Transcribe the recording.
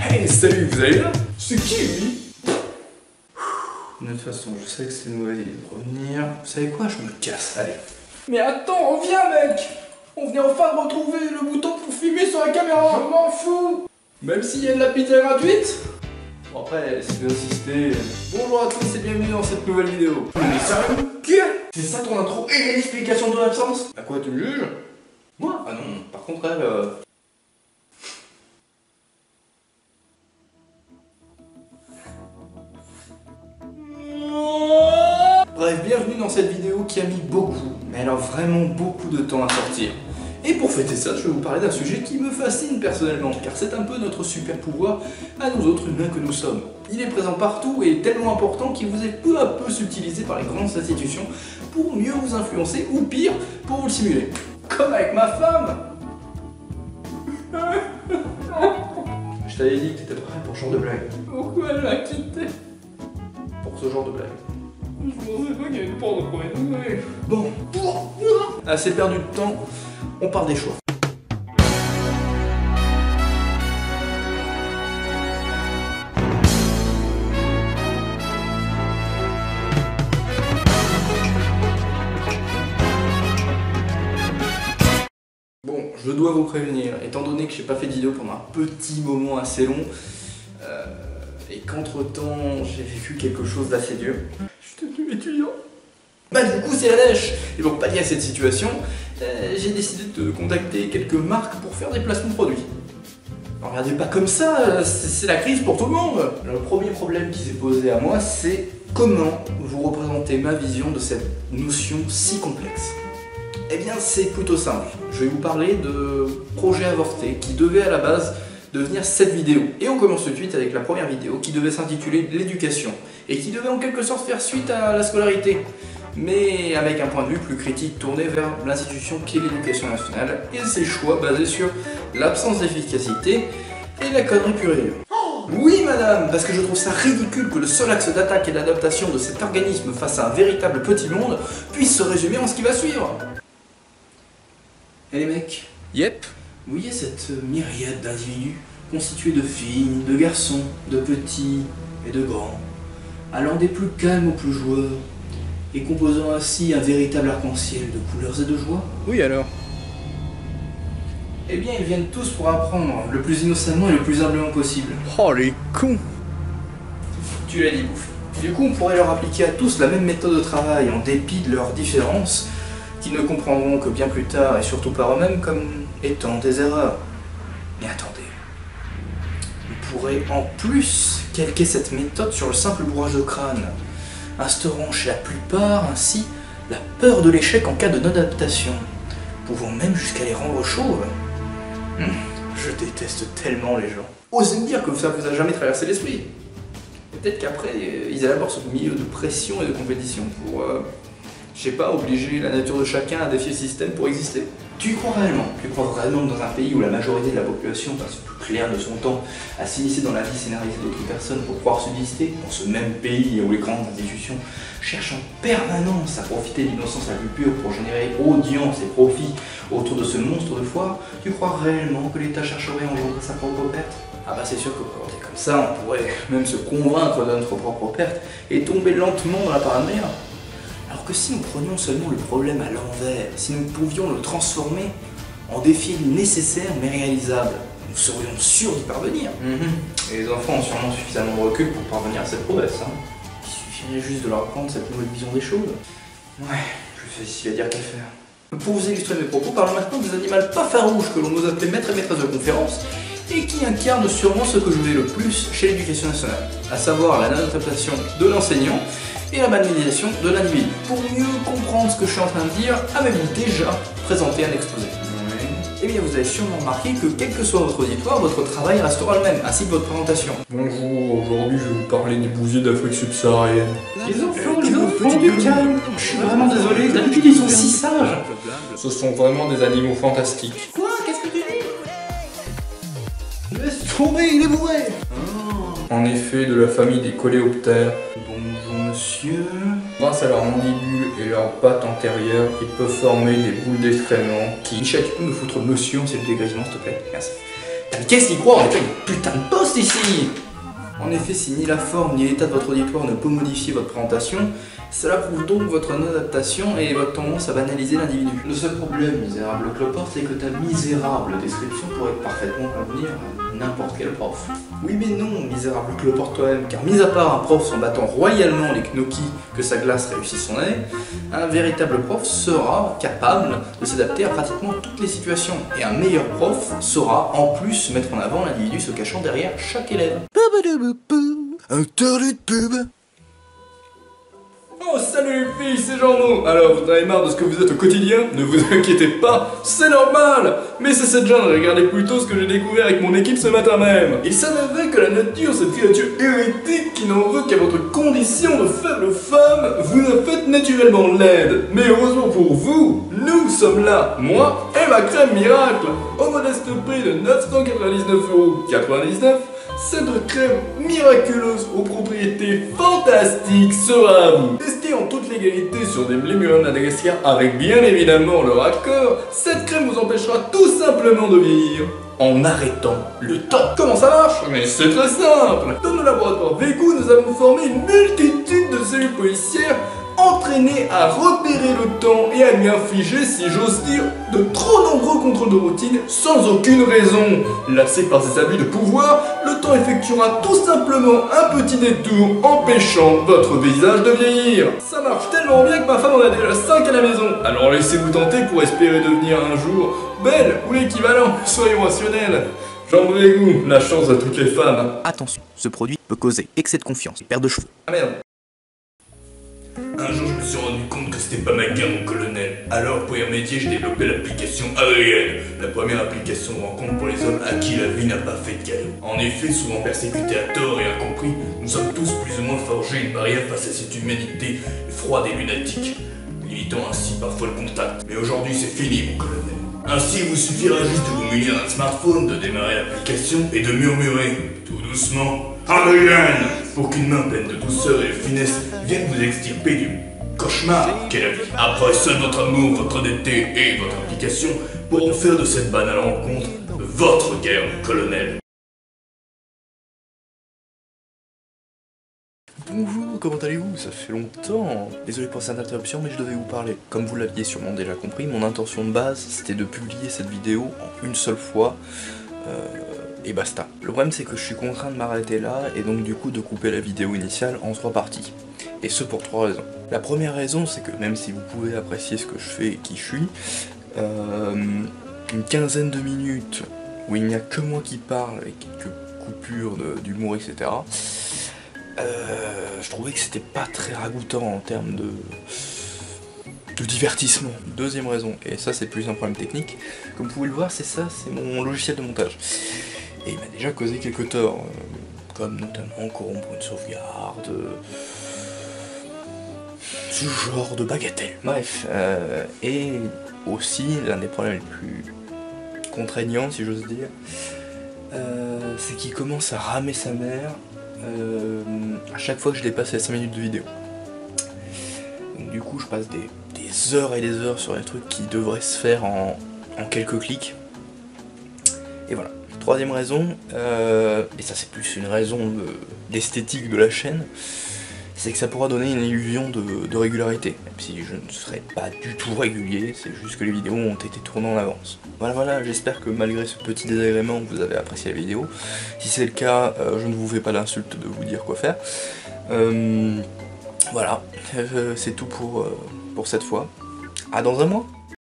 Hey, salut, vous allez bien? C'est qui lui? De toute façon, je sais que c'est une mauvaise idée de revenir. Vous savez quoi? Je me casse, allez. Mais attends, reviens mec! On vient enfin de retrouver le bouton pour filmer sur la caméra. Je m'en fous! Même s'il y a de la pizza gratuite? Bon après, si vous insistez... Bonjour à tous et bienvenue dans cette nouvelle vidéo. Mais sérieux? Quoi? C'est ça ton intro et l'explication de ton absence? À quoi tu me juges? Moi? Ah non, par contre elle... Bref, bienvenue dans cette vidéo qui a mis beaucoup, mais alors vraiment beaucoup de temps à sortir. Et pour fêter ça, je vais vous parler d'un sujet qui me fascine personnellement, car c'est un peu notre super pouvoir à nous autres humains que nous sommes. Il est présent partout et tellement important qu'il vous est peu à peu subtilisé par les grandes institutions pour mieux vous influencer, ou pire, pour vous le simuler. Comme avec ma femme. Je t'avais dit que t'étais prêt pour ce genre de blague. Pourquoi elle m'a quitté? Pour ce genre de blague. Je pensais pas qu'il y avait pas de premier. Bon, assez perdu de temps, on part des choix. Bon, je dois vous prévenir, étant donné que j'ai pas fait de vidéo pendant un petit moment assez long, et qu'entre-temps j'ai vécu quelque chose d'assez dur. Je suis devenu étudiant. Bah du coup c'est la lèche. Et pour pallier à cette situation, j'ai décidé de contacter quelques marques pour faire des placements de produits. Alors, regardez pas comme ça, c'est la crise pour tout le monde. Le premier problème qui s'est posé à moi, c'est comment vous représenter ma vision de cette notion si complexe. Eh bien c'est plutôt simple. Je vais vous parler de projet avorté qui devait à la base devenir cette vidéo. Et on commence tout de suite avec la première vidéo qui devait s'intituler l'éducation et qui devait en quelque sorte faire suite à la scolarité, mais avec un point de vue plus critique tourné vers l'institution qui est l'éducation nationale et ses choix basés sur l'absence d'efficacité et la connerie puérile. Oui madame, parce que je trouve ça ridicule que le seul axe d'attaque et d'adaptation de cet organisme face à un véritable petit monde puisse se résumer en ce qui va suivre. Et les mecs? Yep. Vous voyez cette myriade d'individus constitués de filles, de garçons, de petits et de grands, allant des plus calmes aux plus joueurs, et composant ainsi un véritable arc-en-ciel de couleurs et de joie? Oui alors? Eh bien ils viennent tous pour apprendre, le plus innocemment et le plus humblement possible. Oh les cons! Tu l'as dit, bouffe. Du coup on pourrait leur appliquer à tous la même méthode de travail en dépit de leurs différences, qui ne comprendront que bien plus tard et surtout par eux-mêmes comme étant des erreurs. Mais attendez, on pourrait en plus calquer cette méthode sur le simple bourrage de crâne, instaurant chez la plupart ainsi la peur de l'échec en cas de non-adaptation, pouvant même jusqu'à les rendre chauves. Je déteste tellement les gens. Osez me dire que ça vous a jamais traversé l'esprit. Peut-être qu'après, ils élaborent ce milieu de pression et de compétition pour... je sais pas, obliger la nature de chacun à défier le système pour exister. Tu y crois réellement? Tu crois réellement que dans un pays où la majorité de la population passe le plus clair de son temps à s'initier dans la vie scénarisée d'autres personnes pour pouvoir subsister, dans ce même pays où les grandes institutions cherchent en permanence à profiter de l'innocence la plus pure pour générer audience et profit autour de ce monstre de foire, tu crois réellement que l'État chercherait à engendrer sa propre perte? Ah bah c'est sûr que quand on est comme ça, on pourrait même se convaincre de notre propre perte et tomber lentement dans la paranoïa. Alors que si nous prenions seulement le problème à l'envers, si nous pouvions le transformer en défi nécessaire mais réalisable, nous serions sûrs d'y parvenir. Et les enfants ont sûrement suffisamment de recul pour parvenir à cette prouesse. Il suffirait juste de leur apprendre cette nouvelle vision des choses. Ouais, plus facile à dire qu'à faire. Pour vous illustrer mes propos, parlons maintenant des animaux pas farouches que l'on nous appelait maîtres et maîtresses de conférences et qui incarnent sûrement ce que je voulais le plus chez l'éducation nationale, à savoir la non-adaptation de l'enseignant et la banalisation de l'individu. Pour mieux comprendre ce que je suis en train de dire, avez-vous déjà présenté un exposé? Oui. Eh bien vous avez sûrement remarqué que quel que soit votre auditoire, votre travail restera le même, ainsi que votre présentation. Bonjour, aujourd'hui je vais vous parler des bousiers d'Afrique subsaharienne. Les enfants du calme. Je suis vraiment désolé, d'habitude ils sont si sages. Ce sont vraiment des animaux fantastiques. Quoi? Qu'est-ce que tu dis? Laisse tomber, il est bourré. En effet, de la famille des coléoptères. Bonjour monsieur. Grâce à leur mandibule et leurs pattes antérieures, ils peuvent former des boules d'excréments qui... Michel, tu peux me foutre monsieur, c'est le dégrisement s'il te plaît? Merci. Mais qu'est-ce qu'il croit? On est pas une putain de poste ici! En effet, si ni la forme ni l'état de votre auditoire ne peut modifier votre présentation, cela prouve donc votre non-adaptation et votre tendance à banaliser l'individu. Le seul problème, misérable cloporte, c'est que ta misérable description pourrait parfaitement convenir à n'importe quel prof. Oui mais non, misérable cloporte toi-même, car mis à part un prof s'en battant royalement les gnocchis que sa glace réussisse son année, un véritable prof sera capable de s'adapter à pratiquement toutes les situations. Et un meilleur prof saura en plus mettre en avant l'individu se cachant derrière chaque élève. Interlude pub. Oh salut les filles, c'est Jean-No. Alors vous en avez marre de ce que vous êtes au quotidien? Ne vous inquiétez pas, c'est normal. Mais c'est cette gêne, regardez plutôt ce que j'ai découvert avec mon équipe ce matin même. Il s'avérait que la nature, cette créature hérétique qui n'en veut qu'à votre condition de faible femme, vous a fait naturellement laide. Mais heureusement pour vous, nous sommes là, moi et ma crème miracle. Au modeste prix de 999,99 €, cette crème miraculeuse aux propriétés fantastiques sera à vous. Testée en toute légalité sur des Lémuriens Madagascar avec bien évidemment leur accord, cette crème vous empêchera tout simplement de vieillir en arrêtant le temps. Comment ça marche? Mais c'est très simple. Dans nos laboratoires Végu, nous avons formé une multitude de cellules policières entraîné à repérer le temps et à lui infliger, si j'ose dire, de trop nombreux contrôles de routine sans aucune raison. Lassé par ses abus de pouvoir, le temps effectuera tout simplement un petit détour empêchant votre visage de vieillir. Ça marche tellement bien que ma femme en a déjà 5 à la maison. Alors laissez-vous tenter pour espérer devenir un jour belle ou l'équivalent, soyons rationnels. Jean Végu, la chance à toutes les femmes. Attention, ce produit peut causer excès de confiance et perte de cheveux. Ah merde. Un jour, je me suis rendu compte que c'était pas ma guerre, mon colonel. Alors, pour un métier, j'ai développé l'application Adrienne, la première application de rencontre pour les hommes à qui la vie n'a pas fait de cadeau. En effet, souvent persécutés à tort et incompris, nous sommes tous plus ou moins forgés une barrière face à cette humanité froide et lunatique, limitant ainsi parfois le contact. Mais aujourd'hui, c'est fini, mon colonel. Ainsi, il vous suffira juste de vous munir d'un smartphone, de démarrer l'application et de murmurer, tout doucement, Adrienne, pour qu'une main pleine de douceur et de finesse vienne vous extirper du cauchemar qu'est la vie. Après, seul votre amour, votre honnêteté et votre application pourront faire de cette banale rencontre votre guerre, mon colonel. Bonjour, comment allez-vous? Ça fait longtemps. Désolé pour cette interruption, mais je devais vous parler. Comme vous l'aviez sûrement déjà compris, mon intention de base, c'était de publier cette vidéo en une seule fois, et basta. Le problème, c'est que je suis contraint de m'arrêter là, et donc du coup de couper la vidéo initiale en 3 parties. Et ce pour 3 raisons. La première raison, c'est que même si vous pouvez apprécier ce que je fais et qui je suis, une quinzaine de minutes où il n'y a que moi qui parle, avec quelques coupures d'humour, etc., je trouvais que c'était pas très ragoûtant en termes de divertissement. Deuxième raison, et ça c'est plus un problème technique, comme vous pouvez le voir, c'est mon logiciel de montage. Et il m'a déjà causé quelques torts, comme notamment corrompre une sauvegarde, ce genre de bagatelle. Bref, et aussi l'un des problèmes les plus contraignants, si j'ose dire, c'est qu'il commence à ramer sa mère à chaque fois que je dépasse les 5 minutes de vidéo. Donc, du coup je passe des heures et des heures sur des trucs qui devraient se faire en quelques clics. Et voilà. Troisième raison, et ça c'est plus une raison d'esthétique de la chaîne, c'est que ça pourra donner une illusion de régularité, même si je ne serai pas du tout régulier, c'est juste que les vidéos ont été tournées en avance. Voilà, j'espère que malgré ce petit désagrément, vous avez apprécié la vidéo. Si c'est le cas, je ne vous fais pas l'insulte de vous dire quoi faire. Voilà, c'est tout pour cette fois. À dans un mois.